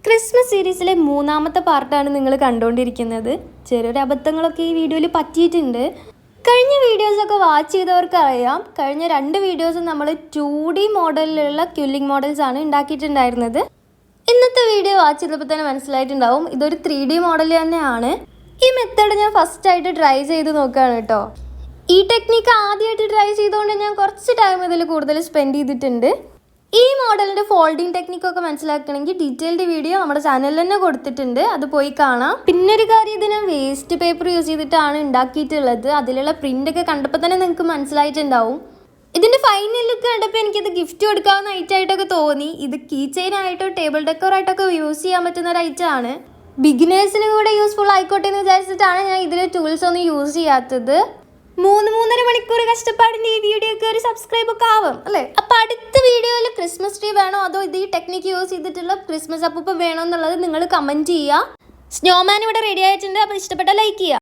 Christmas സീരീസിലെ മൂന്നാമത്തെ പാർട്ടാണ് നിങ്ങൾ കണ്ടുകൊണ്ടിരിക്കുന്നത്. ചെറിയൊരു അബദ്ധങ്ങളൊക്കെ ഈ വീഡിയോയിൽ പറ്റിയിട്ടുണ്ട്. കഴിഞ്ഞ വീഡിയോസൊക്കെ വാച്ച് ചെയ്തവർക്ക് അറിയാം, കഴിഞ്ഞ 2 വീഡിയോസും നമ്മൾ 2D മോഡലിലുള്ള ക്വില്ലിംഗ് മോഡൽസ് ആണ് ഉണ്ടാക്കിയിട്ടുണ്ടായിരുന്നത്. ഇന്നത്തെ വീഡിയോ വാച്ച് ചെയ്തപ്പോൾ തന്നെ മനസ്സിലായിട്ടുണ്ടാവും ഇതൊരു 3D മോഡൽ തന്നെയാണ്. ഈ മെത്തേഡ് ഞാൻ ഫസ്റ്റായിട്ട് ട്രൈ ചെയ്ത് നോക്കുകയാണ് കേട്ടോ. ഈ ടെക്നിക്ക് ആദ്യമായിട്ട് ട്രൈ ചെയ്തുകൊണ്ട് ഞാൻ കുറച്ച് ടൈം ഇതിൽ കൂടുതൽ സ്പെൻഡ് ചെയ്തിട്ടുണ്ട്. ഈ മോഡലിൻ്റെ ഫോൾഡിങ് ടെക്നിക്കൊക്കെ മനസ്സിലാക്കണമെങ്കിൽ ഡീറ്റെയിൽഡ് വീഡിയോ നമ്മുടെ ചാനലിൽ തന്നെ കൊടുത്തിട്ടുണ്ട്, അത് പോയി കാണാം. പിന്നെ ഒരു കാര്യം, ഇത് ഞാൻ വേസ്റ്റ് പേപ്പർ യൂസ് ചെയ്തിട്ടാണ് ഉണ്ടാക്കിയിട്ടുള്ളത്. അതിലുള്ള പ്രിൻ്റൊക്കെ കണ്ടപ്പോൾ തന്നെ നിങ്ങൾക്ക് മനസ്സിലായിട്ടുണ്ടാവും. ഇതിൻ്റെ ഫൈനൽ ലുക്ക് കണ്ടപ്പോൾ എനിക്കിത് ഗിഫ്റ്റ് കൊടുക്കാവുന്ന ഐറ്റമായിട്ടൊക്കെ തോന്നി. ഇത് കീ ചെയിൻ ആയിട്ടോ ടേബിൾ ഡെക്കോറായിട്ടൊക്കെ യൂസ് ചെയ്യാൻ പറ്റുന്ന ഒരു ഐറ്റമാണ്. ബിഗിനേഴ്സിനും കൂടെ യൂസ്ഫുൾ ആയിക്കോട്ടെ എന്ന് വിചാരിച്ചിട്ടാണ് ഞാൻ ഇതിൽ ടൂൾസ് ഒന്നും യൂസ് ചെയ്യാത്തത്. 3-3.5 മണിക്കൂർ കഷ്ടപ്പാടിൻ്റെ ഈ വീഡിയോക്ക് ഒരു സബ്സ്ക്രൈബ് ഒക്കെ ആവും അല്ലേ? അപ്പോൾ അടുത്ത വീഡിയോയിൽ ക്രിസ്മസ് ട്രീ വേണോ അതോ ഇത് ഈ ടെക്നിക്ക് യൂസ് ചെയ്തിട്ടുള്ള ക്രിസ്മസ് അപ്പൂപ്പ വേണോ എന്നുള്ളത് നിങ്ങൾ കമൻറ്റ് ചെയ്യുക. സ്നോമാൻ ഇവിടെ റെഡി ആയിട്ടുണ്ട്. അപ്പോൾ ഇഷ്ടപ്പെട്ട ലൈക്ക് ചെയ്യുക.